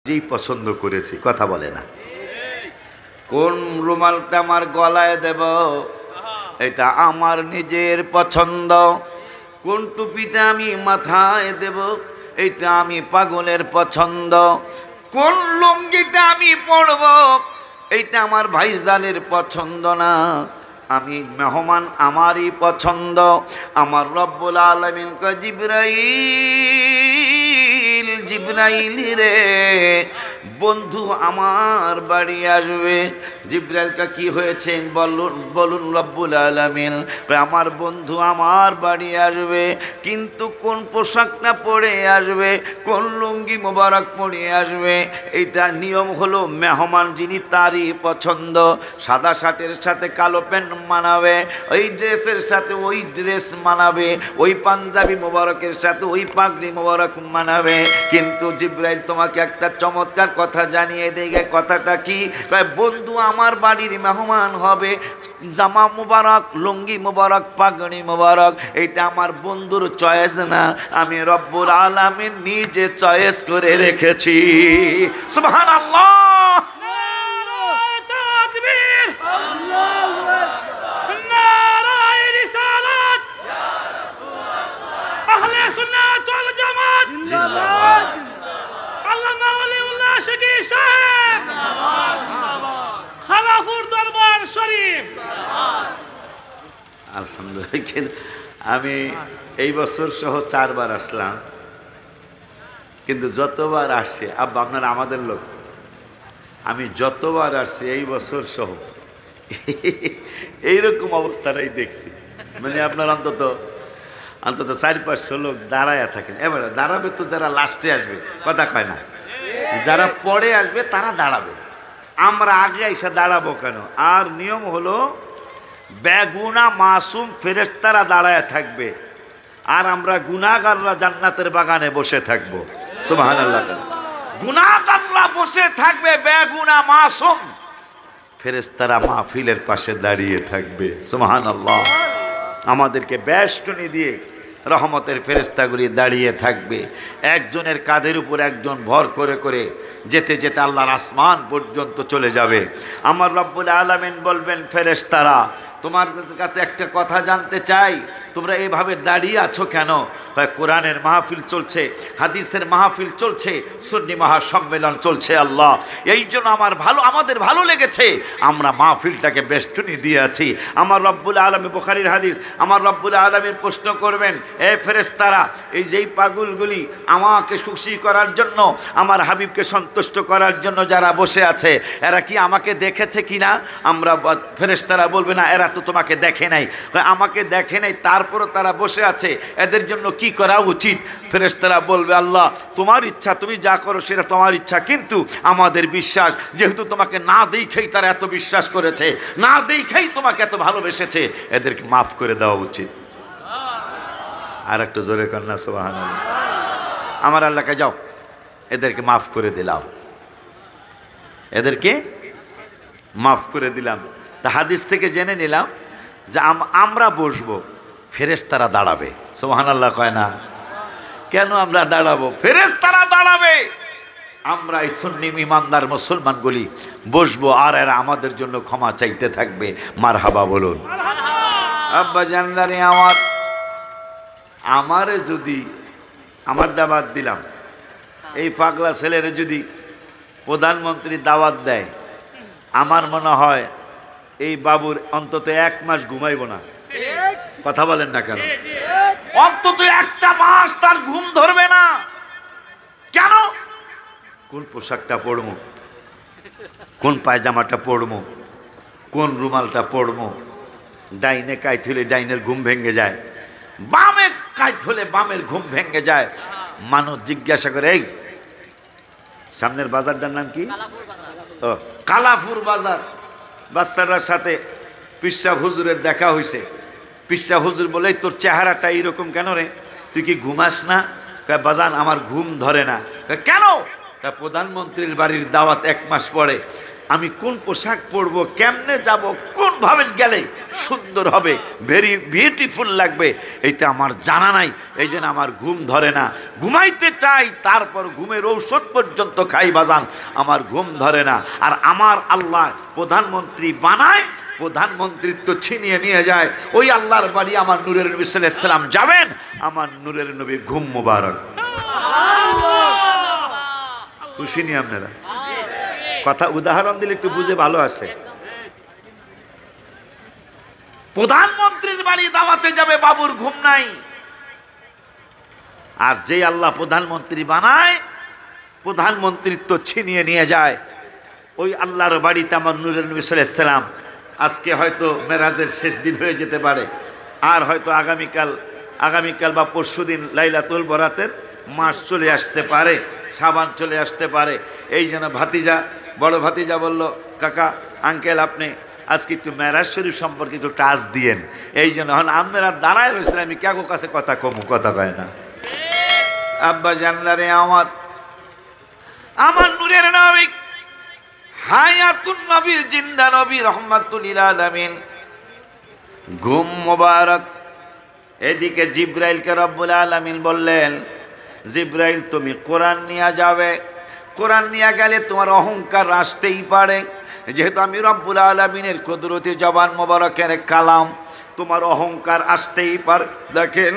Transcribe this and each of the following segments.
যেই পছন্দ করেছি, কথা বলে না। কোন রুমালটা আমার গলায় দেব এটা আমার নিজের পছন্দ। কোন টুপিটা আমি মাথায় দেব এটা আমি পাগলের পছন্দ। কোন লুঙ্গিটা আমি পরব এইটা আমার ভাইজানের পছন্দ না। আমি মেহমান, আমারই পছন্দ। আমার রব্বুল আলামিন কয় জিবরাইল, জিবরাইল রে বন্ধু আমার বাড়ি আসবে। জিবরাইলকে কি হয়েছে বলুন বলুন রব্বুল আলামিন আমার বন্ধু আমার বাড়ি আসবে, কিন্তু কোন পোশাকটা পরে আসবে, কোন লুঙ্গি মোবারক পরে আসবে এইটা নিয়ম হলো মেহমান যিনি তারই পছন্দ। সাদা শার্টের সাথে কালো প্যান্ট মানাবে, ওই ড্রেসের সাথে ওই ড্রেস মানাবে, ওই পাঞ্জাবি মোবারকের সাথে ওই পাগড়ি মোবারক মানাবে। কিন্তু জিবরাইল তোমাকে একটা চমৎকার কথা জানিয়ে দেয়। কথাটা কি? বন্ধু আমার বাড়ির মেহমান হবে, জামা মুবারক, লুঙ্গি মুবারক, পাগড়ি মুবারক এটা আমার বন্ধুর চয়েস না, আমি রব্বুল আলামিন নিজে চয়েস করে রেখেছি। সুবহানাল্লাহ। আলহামদুলিল্লাহ। আমি এই বছর সহ 4 বার আসলাম, কিন্তু যতবার আসছে আব্বা আপনারা আমাদের লোক, আমি যতবার আসছি এই বছর সহ এইরকম অবস্থাটাই দেখছি। মানে আপনার অন্তত 4-500 লোক দাঁড়ায় থাকেন। এবারে দাঁড়াবে তো যারা লাস্টে আসবে, কথা কয় না, যারা পরে আসবে তারা দাঁড়াবে, আমরা আগে এসে দাঁড়াবো কেন? আর নিয়ম হলো বেগুনা মাসুম ফেরেশতারা দাঁড়ায় থাকবে, আর আমরা গুনাহগাররা জান্নাতের বাগানে বসে থাকবো। সুবহানাল্লাহ। গুনাহগাররা বসে থাকবে, বেগুনা মাসুম ফেরেশতারা মাহফিলের পাশে দাঁড়িয়ে থাকবে। সুবহানাল্লাহ। আমাদেরকে বেষ্টনী দিয়ে রহমতের ফেরেশতাগুলি দাঁড়িয়ে থাকবে, একজনের কাঁধের উপর একজন ভর করে করে যেতে যেতে আল্লাহর আসমান পর্যন্ত চলে যাবে। আমার রব্বুল আলামিন বলবেন ফেরেশতারা তোমার কাছে একটা কথা জানতে চাই, তোমরা এইভাবে দাঁড়িয়ে আছো কেন? কোরআনের মাহফিল চলছে, হাদিসের মাহফিল চলছে, সুন্নি মহাসম্মেলন চলছে আল্লাহ, এই জন্য আমাদের ভালো লেগেছে, আমরা মাহফিলটাকে বেষ্টনী দিয়ে আছি। আমার রব্বুল আলামিন, বুখারীর হাদিস, আমার রব্বুল আলামিন প্রশ্ন করবেন এ ফেরেশতারা এই যেই পাগলগুলি আমাকে খুশি করার জন্য, আমার হাবিবকে সন্তুষ্ট করার জন্য যারা বসে আছে এরা কি আমাকে দেখেছে কিনা? আমরা ফেরেশতারা বলবে না, এরা তো তোমাকে দেখে নাই। আমাকে দেখে নাই, তারপরও তারা বসে আছে, এদের জন্য কি করা উচিত? ফেরেশতারা বলবে আল্লাহ তোমার ইচ্ছা, তুমি যা করো সেটা তোমার ইচ্ছা, কিন্তু আমাদের বিশ্বাস যেহেতু তোমাকে না দেখেই তারা এত বিশ্বাস করেছে, না দেখেই তোমাকে এত ভালোবেসেছে, এদেরকে মাফ করে দেওয়া উচিত। আর একটু জোরে কন্যা সুবহানাল্লাহ। আমার আল্লাহকে যাও এদেরকে মাফ করে দিলাম, এদেরকে মাফ করে দিলাম। তা হাদিস থেকে জেনে নিলাম যে আমরা বসবো, ফেরেশতারা দাঁড়াবে। সুবহানাল্লাহ কয় না? কেন আমরা দাঁড়াবো? ফেরেশতারা দাঁড়াবে, আমরা এই সুন্নি ইমানদার মুসলমানগুলি বসবো, আর এরা আমাদের জন্য ক্ষমা চাইতে থাকবে। মারহাবা বলুন। আব্বা জানলারে আমারে যদি, আমার দাওয়াত দিলাম, এই পাগলা ছেলেরে যদি প্রধানমন্ত্রী দাওয়াত দেয়, আমার মনে হয় এই বাবুর অন্তত 1 মাস ঘুমাইব না। কথা বলেন না কেন? অন্তত 1 মাস তার ঘুম ধরবে না। কেন? কোন পোশাকটা পরবো, কোন পায়জামাটা পরবো, কোন রুমালটা পরবো, ডাইনে কাইত হলে ডাইনের ঘুম ভেঙে যায়, বামে কাইত হলে বামের ঘুম ভেঙে যায়। মানুষ জিজ্ঞাসা করে এই সামনের বাজারটার নাম কি? ও কালাপুর বাজার। বাচ্চাটার সাথে পিসা হুজুরের দেখা হয়েছে। পিসা হুজুর বলে তোর চেহারাটা এইরকম কেন রে, তুই কি ঘুমাস না? বাজান আমার ঘুম ধরে না। কেন? প্রধানমন্ত্রীর বাড়ির দাওয়াত 1 মাস পরে, আমি কোন পোশাক পরবো, কেমনে যাব, কোন ভাবে গেলে সুন্দর হবে, ভেরি বিউটিফুল লাগবে, এটা আমার জানা নাই। এই জন্য আমার ঘুম ধরে না। ঘুমাইতে চাই, তারপর ঘুমের ঔষধ পর্যন্ত খাই বাজান, আমার ঘুম ধরে না। আর আমার আল্লাহ প্রধানমন্ত্রী বানায়, প্রধানমন্ত্রিত্ব ছিনিয়ে নিয়ে যায়। ওই আল্লাহর বাড়ি আমার নূরের নবী সাল্লাল্লাহু আলাইহি সাল্লাম যাবেন, আমার নূরের নবী ঘুম মোবারক। খুশি নি আপনারা? কথা উদাহরণ দিলে একটু বুঝে ভালো আসে। প্রধানমন্ত্রীর বাড়ি দাওয়াতে যাবে, বাবুর ঘুম নাই। আর যে আল্লাহ প্রধানমন্ত্রী বানায়, প্রধানমন্ত্রিত্ব ছিনিয়ে নিয়ে যায়, ওই আল্লাহর বাড়িতে আমার নূরের নবী সাল্লাল্লাহু আলাইহি সাল্লাম আজকে হয়তো মেরাজের শেষ দিন হয়ে যেতে পারে, আর হয়তো আগামীকাল বা পরশুদিন লাইলাতুল বরাতের মাস চলে আসতে পারে, সাবান চলে আসতে পারে। এই জন্য ভাতিজা, বড় ভাতিজা বলল, কাকা আঙ্কেল আপনি আজকে একটু মেরাজ শরীফ সম্পর্কে একটু টাচ দিয়েন। এই জন্য হন আমরা দাঁড়ায় রয়েছেন, আমি কাকু কাছে কথা কমু, কথা কয় না। আব্বা জানলারে আমার নূরের নবী, হায়াতুন নবীর জিন্দা নবী, রহমাতুল লিল আলামিন, ঘুম মোবারক। এদিকে জিব্রাইলকে রব্বুল আলামিন বললেন, জিব্রাইল তুমি কোরআন নিয়ে যাবে, কোরআন নিয়ে গেলে তোমার অহংকার আসতেই পারে, যেহেতু আমি রব্বুল আলামিনের কুদরতি জবান মোবারকের কালাম, তোমার অহংকার আসতেই পারে। দেখেন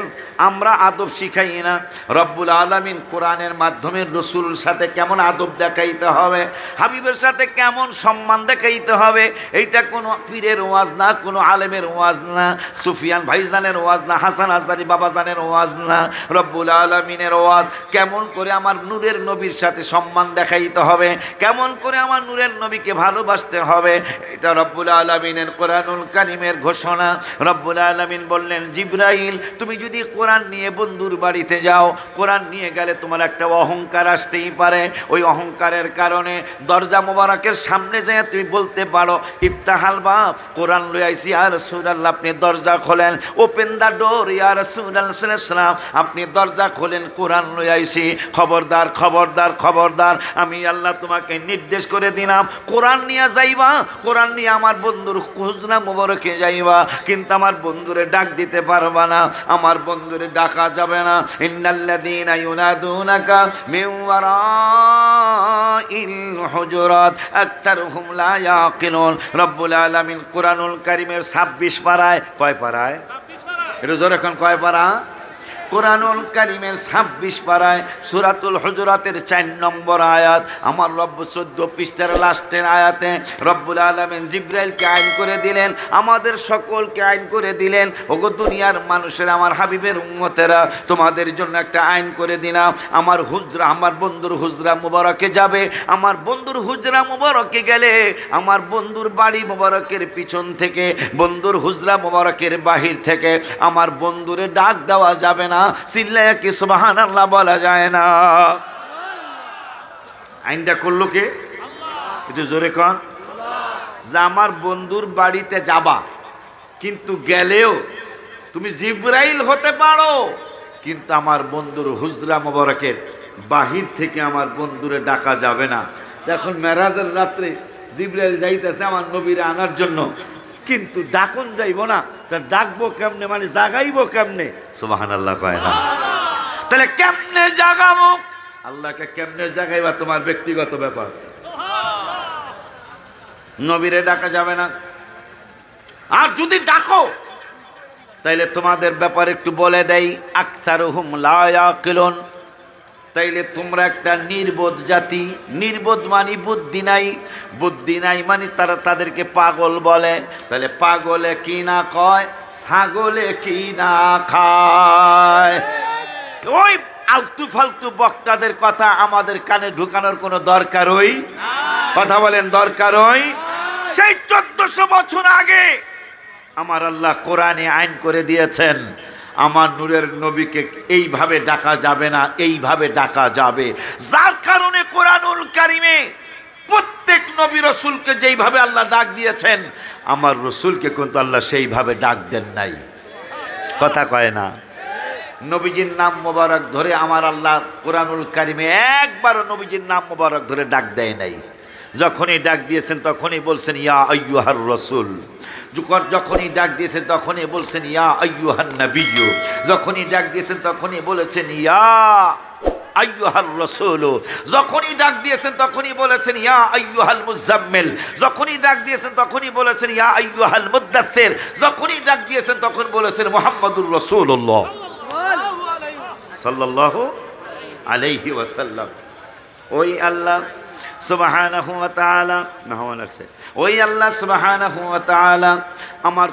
আমরা আদব শিখাই না, রব্বুল আলামিন কোরআনের মাধ্যমে রসুলের সাথে কেমন আদব দেখাইতে হবে, হাবিবের সাথে কেমন সম্মান দেখাইতে হবে, এইটা কোনো পীরের ওয়াজ না, কোনো আলেমের ওয়াজ না, সুফিয়ান ভাইজানের ওয়াজ না, হাসান আজহারি বাবাজানের ওয়াজ না, রব্বুল আলামিনের ওয়াজ। কেমন করে আমার নূরের নবীর সাথে সম্মান দেখাইতে হবে, কেমন করে আমার নূরের নবীকে ভালোবাসতে হবে, এটা রব্বুল আলামিনের কোরআনুল কারীমের ঘোষণা। রব্বুল আলামিন বললেন, জিব্রাইল তুমি যদি কোরআন নিয়ে বন্ধুর বাড়িতে যাও, কোরআন নিয়ে গেলে তোমার একটা অহংকার আসতেই পারে, ওই অহংকারের কারণে দরজা মোবারকের সামনে যেয়ে তুমি বলতে পারো, ইফতাহাল বাব, কোরআন লই আইছি ইয়া রাসূলুল্লাহ, আপনি দরজা খোলেন, ওপেন দা ডোর ইয়া রাসূলুল্লাহ সাল্লাল্লাহু আলাইহি ওয়াসাল্লাম, আপনি দরজা খোলেন, কোরআন লই আইছি। খবরদার খবরদার খবরদার, আমি আল্লাহ তোমাকে নির্দেশ করে দিলাম, কোরআন নিয়ে যাইবা, কোরআন নিয়ে আমার বন্ধুর হুজরা মোবারকে যাইবা, কিন্তু আমার বন্ধুরে ডাক দিতে পারবা না, আমার বন্ধুরে ডাকা যাবে না। ইন্নাল্লাযীনা ইউনাদুনাকা মিন ওয়ারাইল হুজুরাত আকতারুহুম লা ইয়াকিলুন। রব্বুল আলামিন কোরআনুল কারীমের 26 পারায়, কয় পারায়? 26 পারায়। এটা জোরে এখন কয় পারা? কোরআনুল কারীমের 26 পারায় সূরাতুল হুজুরাতের 4 নম্বর আয়াত, আমার রব্ব 14 পৃষ্ঠার লাস্টের আয়াতে রব্বুল আলামিন জিব্রাইলকে আইন করে দিলেন, আমাদের সকলকে আইন করে দিলেন, ওগো দুনিয়ার মানুষেরা, আমার হাবিবের উম্মতেরা, তোমাদের জন্য একটা আইন করে দিলাম, আমার হুজরা, আমার বন্ধুর হুজরা মুবারকে যাবে, আমার বন্ধুর হুজরা মুবারকে গেলে আমার বন্ধুর বাড়ি মুবারকের পিছন থেকে, বন্ধুর হুজরা মুবারকের বাহির থেকে আমার বন্ধুরে ডাক দেওয়া যাবে না, চিল্লায়া কি সুবহানাল্লাহ বলা যায় না? আইনটা করলো কে? একটু জোরে কন। যে আমার বন্ধুর বাড়িতে যাবা, কিন্তু গেলেও তুমি জিব্রাইল হতে পারো, কিন্তু আমার বন্ধুর হুজরা মোবারকের বাহির থেকে আমার বন্ধুরে ডাকা যাবে না। এখন মেরাজের রাত্রে জিব্রাইল যাইতেছে আমার নবীরে আনার জন্য, কিন্তু ডাকন যাইব না, ডাকবো কেমনে, মানে জাগাইবো কেমনে? সুবহানাল্লাহ কয় না? তাহলে কেমনে জাগাবো? আল্লাহকে কেমনে জাগাইবা তোমার ব্যক্তিগত ব্যাপার, নবীরে ডাকা যাবে না। আর যদি ডাকো তাইলে তোমাদের ব্যাপারে একটু বলে দেই, আকতারুহুম লা ইয়াকিলুন, তাইলে তোমরা একটা নির্বোধ জাতি। নির্বোধ মানে বুদ্ধি নাই, বুদ্ধি নাই মানে তারা তাদেরকে পাগল বলে। তাহলে পাগলে কি না কয়, ছাগলে কি না খায়। ওই আলতু ফালতু বক্তাদের কথা আমাদের কানে ঢুকানোর কোনো দরকারই, কথা বলেন দরকারই? সেই 1400 বছর আগে আমার আল্লাহ কোরআনে আইন করে দিয়েছেন, আমার নূরের নবীকে এইভাবে ডাকা যাবে না, এইভাবে ডাকা যাবে। যার কারণে কোরআনুল কারীমে প্রত্যেক নবী রসুলকে যেইভাবে আল্লাহ ডাক দিয়েছেন, আমার রসুলকে কিন্তু আল্লাহ সেইভাবে ডাক দেন নাই, কথা কয় না? নবীজির নাম মোবারক ধরে আমার আল্লাহ কোরআনুল কারীমে একবারও নবীজির নাম মোবারক ধরে ডাক দেয় নাই। যখনই ডাক দিয়েছেন তখনই বলছেন ইয়া আইয়ুহার রাসূল, যখনই ডাক দিয়েছেন তখনই বলছেন ইয়া আইয়ুহান নাবিয়্যু, যখনই ডাক দিয়েছেন তখনই বলেছেন ইয়া আইয়ুহার রাসূল, যখনই ডাক দিয়েছেন তখনই বলেছেন ইয়া আইয়ুহাল মুজাম্মিল, যখনই ডাক দিয়েছেন তখনই বলেছেন ইয়া আইয়ুহাল মুদ্দাথির, যখনই ডাক দিয়েছেন তখন বলেছেন মুহাম্মাদুর রাসূলুল্লাহ সাল্লাল্লাহু আলাইহি ওয়াসাল্লাম। ওই আল্লাহ সুবহানাহু ওয়া তাআলা ওই আল্লাহ সুবহানাহু ওয়া তাআলা আমার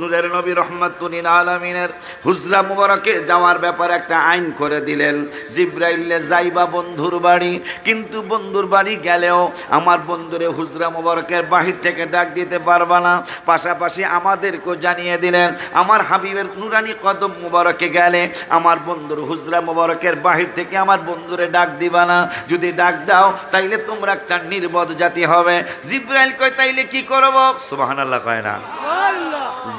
নূরের নবী রহমাতুল লিল আলামিনের হুজরা মুবারকে যাওয়ার ব্যাপারে একটা আইন করে দিলেন। জিবরাইলে যাইবা বন্ধুর বাড়ি, কিন্তু বন্ধুর বাড়ি গেলেও আমার বন্ধুরে হুজরা মুবারকের বাহির থেকে ডাক দিতে পারবা না। পাশাপাশি আমাদেরকেও জানিয়ে দিলেন আমার হাবিবের নুরানি কদম মুবারকে গেলে আমার বন্ধুর হুজরা মুবারকের বাহির থেকে আমার বন্ধুরে ডাক দিবা না। যদি ডাক দাও তাইলে তোমরা একটা নির্বোধ জাতি হবে। জিবরাইল কয় তাইলে কি করব? সুবহানাল্লাহ কয় না?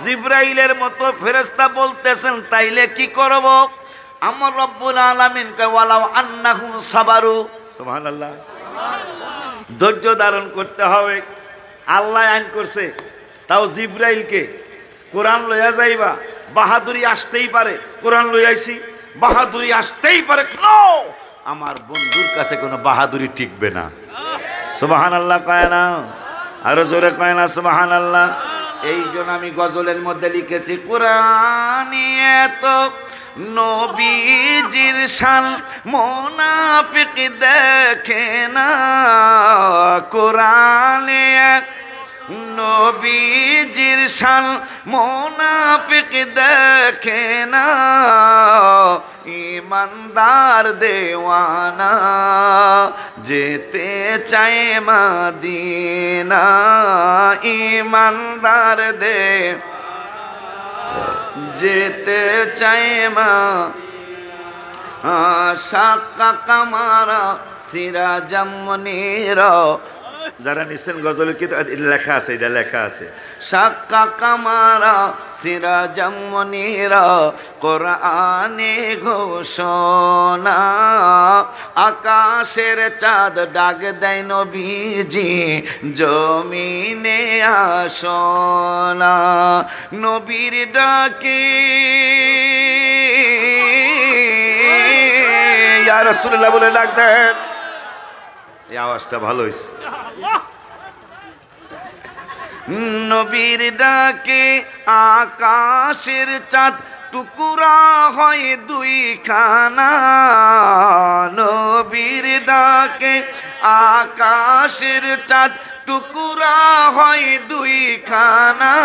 জিবরাইলের মতো ফেরেশতা বলতেছেন তাইলে কি করব? আমার রব্বুল আলামিন কয় ওয়ালাউ আন্নাহুম সাবারু, সুবহানাল্লাহ, ধৈর্য ধারণ করতে হবে। আল্লাহ আইন করছে, তাও জিবরাইলকে কোরআন লইয়া যাইবা, বাহাদুরি আসতেই পারে, কোরআন লইয়াইছি, বাহাদুরি আসতেই পারে। আমার বন্ধুর কাছে কোনো বাহাদুরি টিকবে না। সুবহানাল্লাহ কয় না? আরো জোরে কয় না সুবহানাল্লাহ? এই জন্য আমি গজলের মধ্যে লিখেছি কোরআনে তো নবীজির শান মুনাফিক দেখে না, কোরআনে নবীজির শান মুনাফিক দেখে না, ইমানদার দেওয়ানা যেতে চায় মদিনা, ইমানদার দে যেতে চায় মা শাক্কা কামারা সিরাজাম মুনীরা। যারা নিছেন গজল কি লেখা আছে, এটা লেখা আছে শাক্কা কামারা সিরাজাম মুনীরা, কোরআনে ঘোষণা, আকাশের চাঁদ ডাক দেয় নবীজি জমিনে আসনা, নবীর ডাকে ইয়া রাসূলুল্লাহ বলে ডাক দেন। এই আওয়াজটা ভালো হয়েছে। নবীর ডাকে আকাশের চাঁদ টুকুরা হয় দুই খানা, নবীর ডাকে আকাশের চাঁদ টুকুরা হয় দুই খানা,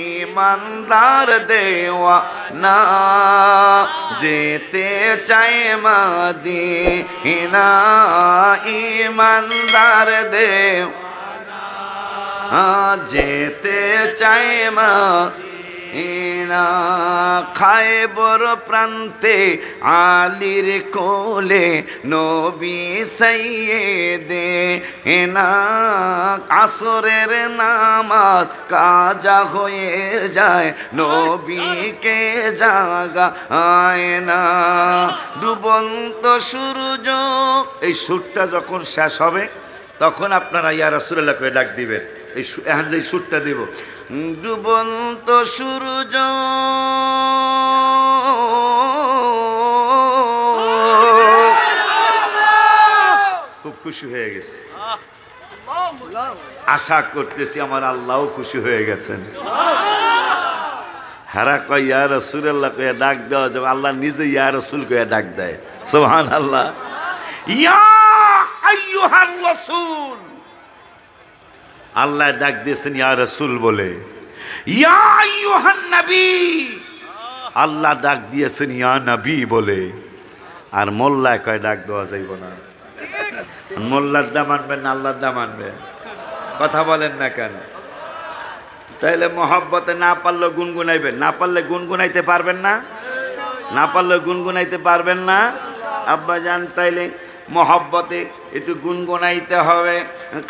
ইমানদার দেওয়া না যেতে চায় মদিনা, ইমানদার দেওয়া যেতে চায় মদিনা। খায়বর প্রান্তে আলীর কোলে নবী সাইয়েদে না, আসরের নামাজ কাজা হয়ে যায় নবীকে জাগায় না, ডুবন্ত সূর্য। এই সুরটা যখন শেষ হবে তখন আপনারা ইয়া রাসূলুল্লাহ করে ডাক দিবেন। এই এখন যে সুরটা দিব, ডুবন্ত সূর্য খুব খুশি হয়ে গেছে। আশা করতেছি আমার আল্লাহও খুশি হয়ে গেছেন। হারা কয় ইয়া রাসূলুল্লাহ কয়ে ডাক দেওয়া যাবে, আল্লাহ নিজে ইয়া রাসূল কয়ে ডাক দেয়। সুবহানাল্লাহ। ইয়া আইয়ুহার রাসূল, আল্লাহ ডাক দিয়েছেন ইয়া রাসূল বলে। ইয়া আইয়ুহান নবী, আল্লাহ ডাক দিয়েছেন ইয়া নবী বলে। আর মোল্লায় কয় ডাক দেওয়া যাইব না। মোল্লার দা মানবেন না আল্লাহর দা মানবেন? কথা বলেন না কেন? তাইলে মহব্বতে না পারলে গুনগুনাইবেন, না পারলে গুনগুনাইতে পারবেন না, না পারলে গুনগুনাইতে পারবেন না। আব্বাজান তাইলে মহব্বতে একটু গুনগুনাইতে হবে।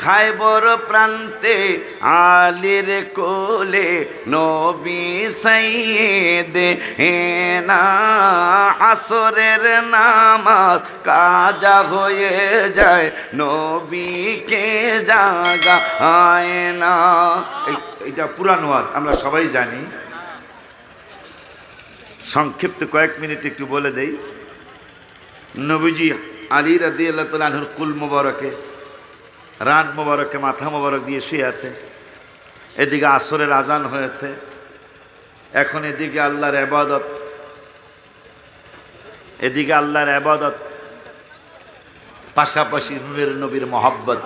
খায়বর প্রান্তে আলীর কোলে নবী সাইয়েদে না আসরের নামাজ কাজা হয়ে যায় নবীকে জাগায় না। এটা পুরানো ওয়াজ, আমরা সবাই জানি। সংক্ষিপ্ত কয়েক মিনিট একটু বলে দেই। নবীজি আলী রাদিয়াল্লাহু তাআলা আনহুর কুল মোবারকে, রান মোবারকে, মাথা মোবারক দিয়ে শুয়ে আছে। এদিকে আসরের আজান হয়েছে, এখন এদিকে আল্লাহর ইবাদত, এদিকে আল্লাহর ইবাদত, পাশাপাশি নূরের নবীর মহব্বত।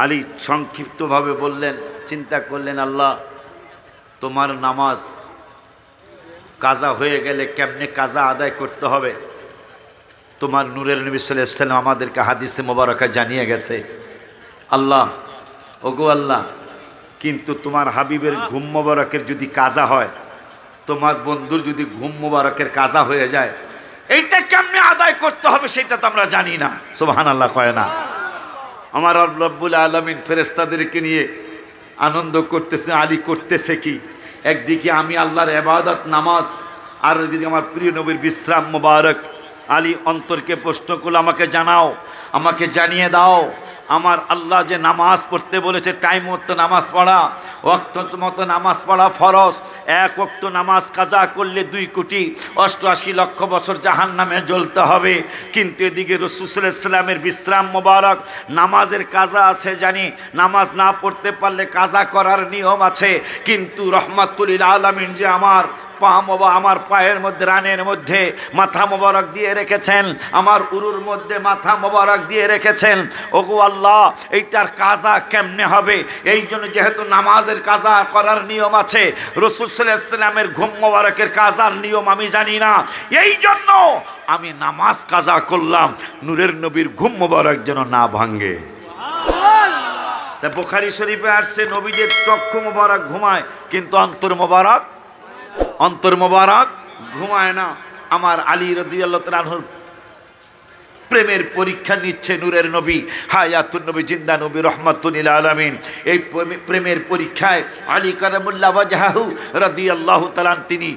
আলী সংক্ষিপ্তভাবে বললেন, চিন্তা করলেন, আল্লাহ তোমার নামাজ কাজা হয়ে গেলে কেমনে কাজা আদায় করতে হবে তোমার নূরের নবী সাল্লাল্লাহু আলাইহি ওয়াসাল্লাম আমাদেরকে হাদিসে মোবারকা জানিয়ে গেছে। আল্লাহ, ওগো আল্লাহ, কিন্তু তোমার হাবিবের ঘুম মোবারকের যদি কাজা হয়, তোমার বন্ধুর যদি ঘুম মোবারকের কাজা হয়ে যায়, এইটা কেমনে আদায় করতে হবে সেটা তো আমরা জানি না। সুবহানাল্লাহ কয় না? আমার রব্বুল আলামিন ফেরেশতাদেরকে নিয়ে আনন্দ করতেছে। আলী করতেছে কি? একদিকে আমি আল্লাহর ইবাদত নামাজ, আর একদিকে আমার প্রিয় নবীর বিশ্রাম মোবারক। আলী অন্তরকে প্রশ্ন করলো, আমাকে জানাও, আমাকে জানিয়ে দাও, আমার আল্লাহ যে নামাজ পড়তে বলেছে, টাইম মতো নামাজ পড়া, ওয়াক্ত মতো নামাজ পড়া ফরজ। এক ওয়াক্ত নামাজ কাজা করলে 2,88,00,000 বছর জাহান্নামে জ্বলতে হবে। কিন্তু এদিকে রাসূল সাল্লাল্লাহু আলাইহি ওয়াসাল্লামের বিশ্রাম মোবারক, নামাজের কাজা আছে জানি, নামাজ না পড়তে পারলে কাজা করার নিয়ম আছে। কিন্তু রহমাতুল লিল আলামিন যে আমার আমার পায়ের মধ্যে, রানের মধ্যে মাথা মোবারক দিয়ে রেখেছেন, আমার উরুর মধ্যে মাথা মোবারক দিয়ে রেখেছেন। ওগো আল্লাহ, এইটার কাজা কেমনে হবে? এই জন্য যেহেতু নামাজের কাজা করার নিয়ম আছে, রাসূল সাল্লাল্লাহু আলাইহি ওয়াসাল্লামের ঘুম মোবারকের কাজার নিয়ম আমি জানি না, এই জন্য আমি নামাজ কাজা করলাম, নূরের নবীর ঘুম মোবারক যেন না ভাঙে। তা বুখারী শরীফে আসছে, নবীদের চক্ষু মোবারক ঘুমায় কিন্তু অন্তর মোবারক ঘুমায় না। আমার আলী রাদিয়াল্লাহু তাআলা আনহুর প্রেমের পরীক্ষা নিচ্ছে নূরের নবী, হায়াতুন নবী, জিন্দা নবী, রহমাতুল লিল আলামিন। এই প্রেমের পরীক্ষায় আলী কারামুল্লাহ ওয়াজহাহু রাদিয়াল্লাহু তাআলা তিনি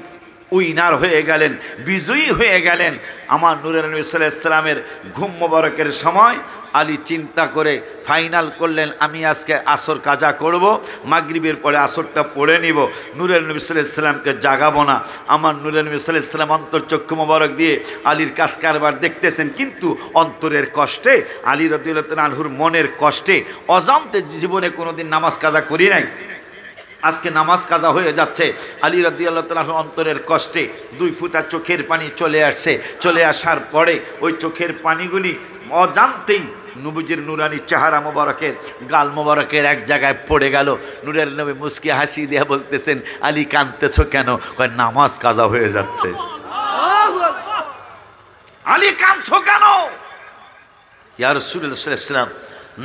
উইনার হয়ে গেলেন, বিজয়ী হয়ে গেলেন। আমার নূরের নবী সাল্লাল্লাহু আলাইহি ওয়াসাল্লামের ঘুম মোবারকের সময় আলী চিন্তা করে ফাইনাল করলেন, আমি আজকে আসর কাজা করব, মাগরিবের পরে আসরটা পড়ে নিব, নূরের নবী সাল্লাল্লাহু আলাইহি ওয়াসাল্লামকে জাগাবো না। আমার নূরের নবী সাল্লাল্লাহু আলাইহি ওয়াসাল্লাম অন্তর্চক্ষু মোবারক দিয়ে আলীর কাজ কারবার দেখতেছেন, কিন্তু অন্তরের কষ্টে, আলী রাদিয়াল্লাহু তাআলা আনহুর মনের কষ্টে, অজান্তে জীবনে কোনোদিন নামাজ কাজা করি নাই, আজকে নামাজ কাজা হয়ে যাচ্ছে। আলী রাদিয়াল্লাহু তাআলা অন্তরের কষ্টে 2 ফোঁটা চোখের পানি চলে আসছে। চলে আসার পরে ওই চোখের পানিগুলি অজান্তেই নবীজির নুরানি চেহারা মোবারকের, গাল মোবারকের এক জায়গায় পড়ে গেল। নূরের নবী মুস্কি হাসি দিয়ে বলতেছেন, আলী কাঁদতেছো কেন? কয় নামাজ কাজা হয়ে যাচ্ছে। আলী কাঁদছো কেন? ইয়া রাসূলুল্লাহ সাল্লাল্লাহু আলাইহি ওয়াসাল্লাম,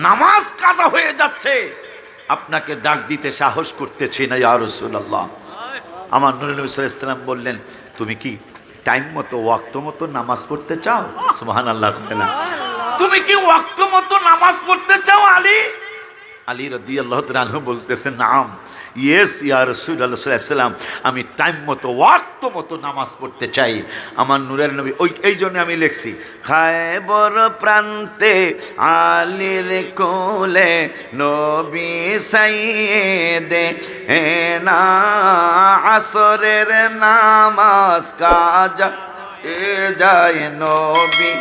নামাজ কাজা হয়ে যাচ্ছে, আপনাকে ডাক দিতে সাহস করতেছি না ইয়া রাসূলুল্লাহ। আমার নূরের নবী সাল্লাল্লাহু আলাইহি ওয়াসাল্লাম বললেন, তুমি কি টাইম মতো, ওয়াক্ত মতো নামাজ পড়তে চাও? সুবহানাল্লাহ। তুমি কি ওয়াক্ত মতো নামাজ পড়তে চাও আলী? আলী রাদিয়াল্লাহু তাআলা আনহু বলতেছেন, নাম, ইয়েস ইয়া রাসূলুল্লাহ সাল্লাল্লাহু আলাইহি ওয়াসাল্লাম, আমি টাইম মতো, ওয়াক্ত মতো নামাজ পড়তে চাই। আমার নূরের নবী, এই জন্য আমি লিখছি, খায়বর প্রান্তে আলীর কোলে নবী সাইয়েদে না আসরের নামাজ কাজা যায় নবী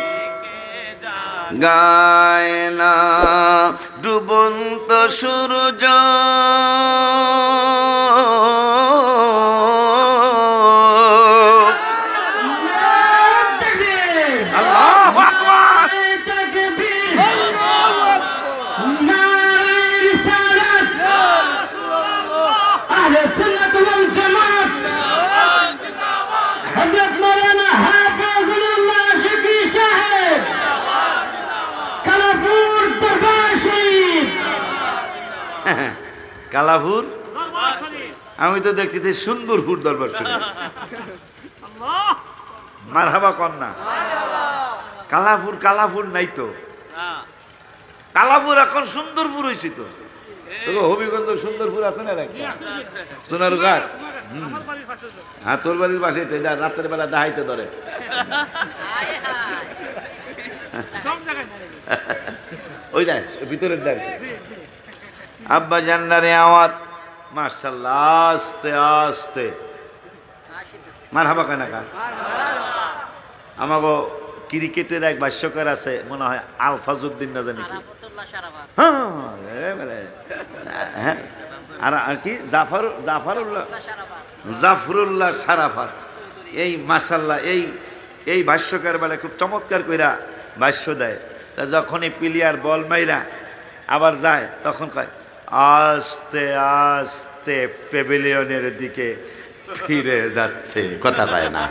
গায় না। ডুবন্ত সূর্য কালাপুর, আমি তো দেখতেছি সুন্দরপুর দরবার শরীফ। মারহাবা কন্যা। কালাপুর কালাপুর নাই তো, কালাপুর এখন সুন্দরপুর হয়েছি তো। হবিগঞ্জ সুন্দরপুর আছে না সোনার ঘাট? হ্যাঁ, তোর বাড়ির পাশে রাতের বেলা দাহাইতে ধরে। ওই দেখ ভিতরের দেখ। আব্বা জান্নারে আওয়াজ মাশাআল্লাহ, আস্তে আস্তে মারহাবা কেন কা। আমাগো ক্রিকেটের এক ভাষ্যকার আছে মনে হয় আলফাজউদ্দিন না জানি কি, হ্যাঁ, আর কি জাফরুল্লাহ সারাফাত। এই মাশাআল্লাহ এই ভাষ্যকার বেলা খুব চমৎকার কইরা ভাষ্য দেয়। তা যখনই প্লেয়ার বল মাইরা আবার যায় তখন কয় আস্তে আস্তে প্যাভিলিয়নের দিকে ফিরে যাচ্ছে, কথা কয় না।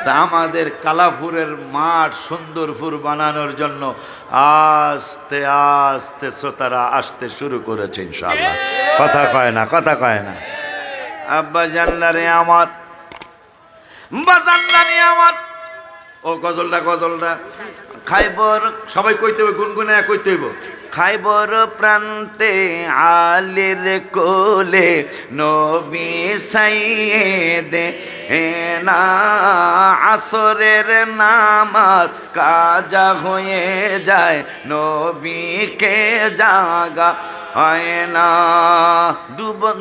তা আমাদের কালাপুরের মাঠ সুন্দরপুর বানানোর জন্য আস্তে আস্তে শ্রোতারা আসতে শুরু করেছে ইনশাআল্লাহ, কথা কয় না, কথা কয় না। আব্বা জান্নারে আমার, বাজান্নারে আমার, ও গজলটা খাইবর সবাই কইতে হইব, গুনগুনে কইতে হইব। খাইবর প্রান্তে আলীর কোলে নবী সাইয়েদে না, আসরের নামাজ কাজা হয়ে যায়, নবীকে জাগা হয় না।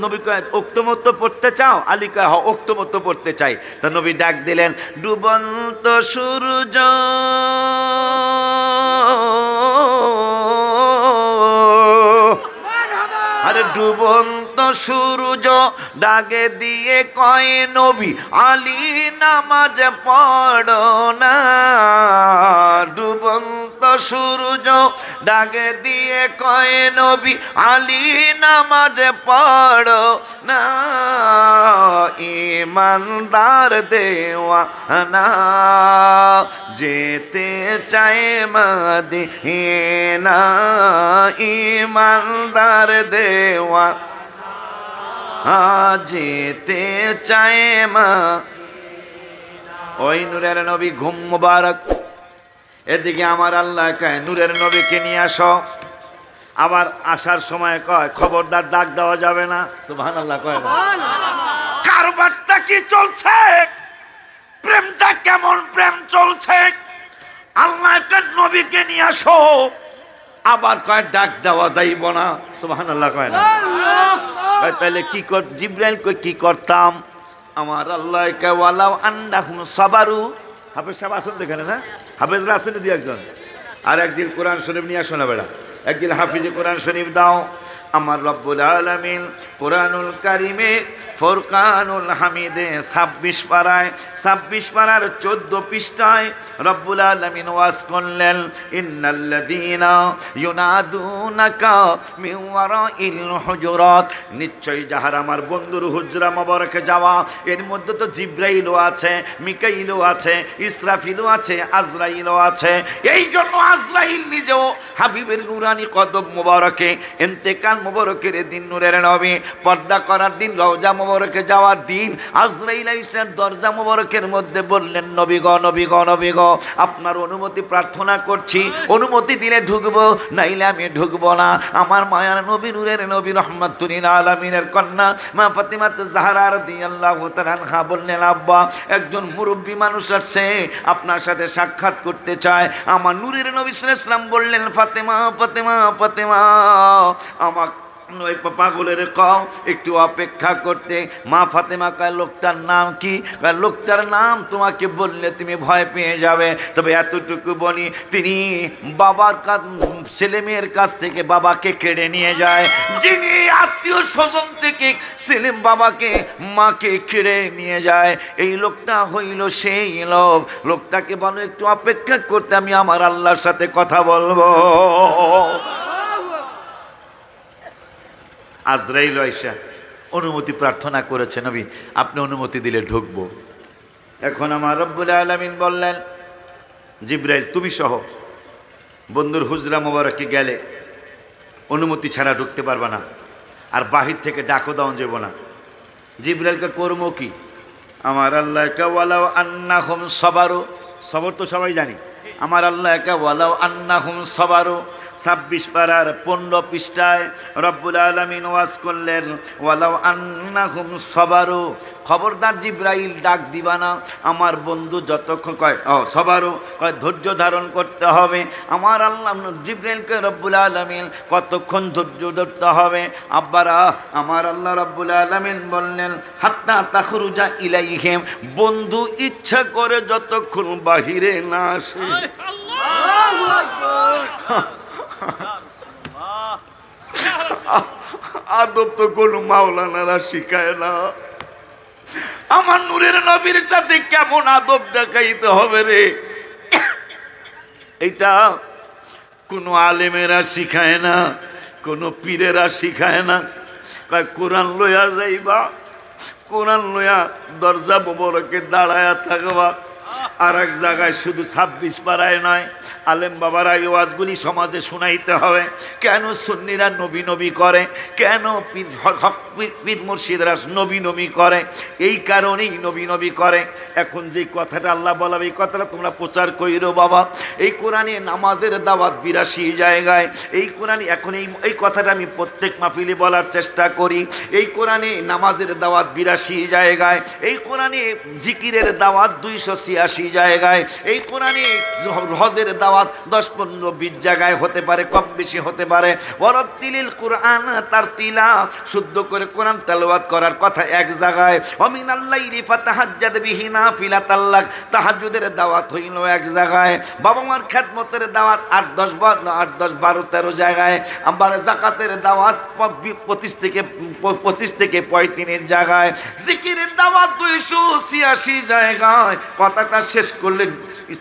নবী কয় উক্তমত পড়তে চাও? আলী কয় হ উক্তমত পড়তে চাই। তা নবী ডাক দিলেন ডুবন্ত সূর্য আরে ডুবন্ত সূর্য ডাকে দিয়ে কয় নবী আলী নামাজ পড়ো না। ডুবন্ত সূর্য ডাকে দিয়ে কয় নবী আলী নামাজ পড়ো না। ইমানদার দেওয়ানা যেতে চায় মদিনা, ইমানদার দেওয়া যেতে চায় মা। ওই নূরের নবী ঘুম মুবারক। এদিকে আমার আল্লাহ কয় নূরের নবীকে নিয়ে আসো। আবার আসার সময় কয় খবরদার ডাক দেওয়া যাবে না। সুবহানাল্লাহ কয় না? কারবারটা কি চলছে? প্রেমটা কেমন প্রেম চলছে? আল্লাহ কয় নবীকে নিয়ে আসো। আবার কয় ডাক দেওয়া যাইব না। সুবহানাল্লাহ কয় না? তাহলে কি কর? জিবরাইল কয় কি করতাম? আমার আল্লাহ কয় ওয়ালাউ আন্নাহুম সাবারু। হাফেজ সাহেব আসুন এখানে না? হাফেজরা আসেন দুই একজন। আর একদিন কোরআন শরীফ নিয়ে আসো না বেড়া, একদিন হাফিজে কোরআন শরীফ দাও। আমার রব্বুল আলামিন কোরআনুল কারিমে ফুরকানুল হামিদে 26 পারায় 26 পারার 14 পৃষ্ঠায় রব্বুল আলামিন ওয়াজ করলেন ইন্নাল্লাযীনা ইউনাদুনাকা মিন ওয়ারাইল হুজুরাত। নিশ্চয় যাহারা আমার বন্ধুর হুজরা মোবারকে যাওয়া, এর মধ্যে তো জিবরাইলও আছে, মিকাইলও আছে, ইসরাফিলও আছে, আজরাইলও আছে। এই জন্য আজরাইল নিজেও হাবিবের নুরানি কদম মোবারকে ইন্তেকাল মোবারকের দিন নূরের নবী পর্দা করার দিন, রওজা মোবারকে যাওয়ার দিন আজরাইল আইসা দরজা মোবারকের মধ্যে বললেন নবী গো নবী গো নবী গো, আপনার অনুমতি প্রার্থনা করছি, অনুমতি দিলে ঢুকবো, নাইলে আমি ঢুকবো না। আমার মায়ার নবী নূরের নবী রহমাতুল আলামিনের কন্যা মা ফাতিমা জাহরা রাদিয়াল্লাহু তাআলা আনহা বললেন আব্বা একজন মুরব্বী মানুষ আসছে আপনার সাথে সাক্ষাৎ করতে চায়। আমার নূরের নবী সাল্লাল্লাহু আলাইহি ওয়াসাল্লাম বললেন ফাতেমা ফাতেমা ফাতেমা আমার ওই পাগলের কও একটু অপেক্ষা করতে। মা ফাতেমা কয় লোকটার নাম কি? কয় লোকটার নাম তোমাকে বললে তুমি ভয় পেয়ে যাবে, তবে এতটুকু বলি তিনি বাবার ছেলে মেয়ের কাছ থেকে বাবাকে কেড়ে নিয়ে যায়। যিনি আত্মীয় স্বজন থেকে ছেলে বাবাকে মাকে কেড়ে নিয়ে যায়, এই লোকটা হইল সেই লোক। লোকটাকে বলো একটু অপেক্ষা করতে, আমি আমার আল্লাহর সাথে কথা বলবো। আজরাইল আইসা অনুমতি প্রার্থনা করেছে নবী আপনি অনুমতি দিলে ঢুকবো। এখন আমার রব্বুল আলামিন বললেন জিবরাইল তুমি সহ বন্ধুর হুজরা মোবারকে গেলে অনুমতি ছাড়া ঢুকতে পারবা না, আর বাহির থেকে ডাকও দাও যাব না। জিবরাইলকে করবো কি? আমার আল্লাহ কা ওয়ালাউ আন্নাহুম সাবারু, সবর তো সবাই জানি। আমার আল্লাহ কা ওয়ালাউ আন্নাহুম সাবারু 26 পারার 15 পৃষ্ঠায় রব্বুল আলামিন ওয়াজ করলেন ওয়ালাউ আন্নাহুম সাবারু। খবরদার জিবরাইল ডাক দিবা না, আমার বন্ধু যতক্ষণ কয় সাবারু কয় ধৈর্য ধারণ করতে হবে। আমার আল্লাহ জিবরাইলকে রব্বুল আলামিন কতক্ষণ ধৈর্য ধরতে হবে আব্বারা? আমার আল্লাহ রব্বুল আলামিন বললেন হাত্তা তাখরুজা ইলাইহিম, বন্ধু ইচ্ছা করে যতক্ষণ বাহিরে না আসে। আল্লাহু আকবার। আদব তো কোন মাওলানারা শিখায় না। আমার নূরের নবীর সাথে কেমন আদব দেখাইতে হবে রে, এটা কোনো আলেমেরা শিখায় না, কোনো পীরেরা শিখায় না। কোরআন লইয়া যাইবা, কোরআন লইয়া দরজা মোবারকে দাঁড়ায়া থাকবা। আর এক জায়গায় শুধু 26 পারায় নয়, আলেম বাবারা এই ওয়াজগুলি সমাজে শোনাইতে হবে। কেন সুন্নিরা নবী নবী করে, কেন পীর মুর্শিদরা নবী নবী করে, এই কারণেই নবী নবী করে। এখন যে কথাটা আল্লাহ বলাবে এই কথাটা তোমরা প্রচার কইরো বাবা। এই কোরআনে নামাজের দাওয়াত 82 জায়গায়, এই কোরআনে এখন এই কথাটা আমি প্রত্যেক মাহফিলে বলার চেষ্টা করি। এই কোরআনে নামাজের দাওয়াত 82 জায়গায়, এই কোরআনে জিকিরের দাওয়াত 286 জায়গায়, এই কোরআনে হজের দাওয়াত 10, 15, 20 জায়গায় হতে পারে, কম বেশি হতে পারে। ওয়ারাত্তিলিল কুরআন তারতিলা, শুদ্ধ করে কোরআন তেলাওয়াত করার কথা এক জায়গায়। ওমিনাল লাইলি ফাতাহাজ্জাদ বিহি নাফিলাতাল লাক, তাহাজ্জুদের দাওয়াত হইল এক জায়গায়। বাবা মার খেদমতের দাওয়াত 8, 10, 12, 13 জায়গায়। আবার যাকাতের দাওয়াত 25 থেকে 35 জায়গায়। জিকিরের দাওয়াত 286 জায়গায়। কথাটা শেষ করলেন,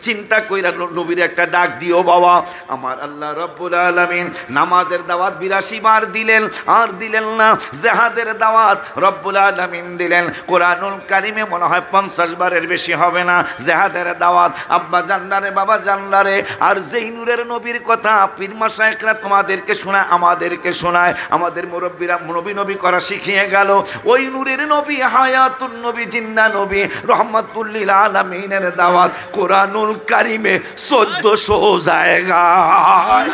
চিন্তা কইরা নবীর একটা ডাক দিও বাবা। আমার আল্লাহ রব্বুল আলামিন নামাজের দাওয়াত 82 বার দিলেন, আর দিলেন না জিহাদের দাওয়াত রব্বুল আলামিন দিলেন কোরআনুল কারিমে মনে হয় 50 বারের বেশি হবে না জিহাদের দাওয়াত। আব্বা জান্নারে বাবা জান্নারে, আর যেই নূরের নবীর কথা পীর মাশায়েখরা তোমাদেরকে শোনায়, আমাদেরকে শোনায়, আমাদের মুরব্বীরা নবী নবী করা শিখিয়ে গেল। ওই নূরের নবী হায়াতুন নবী জিন্দা নবী রহমাতুল লিল আলামিনের দাওয়াত কোরআনুল কারিমে 1400 জায়গায়।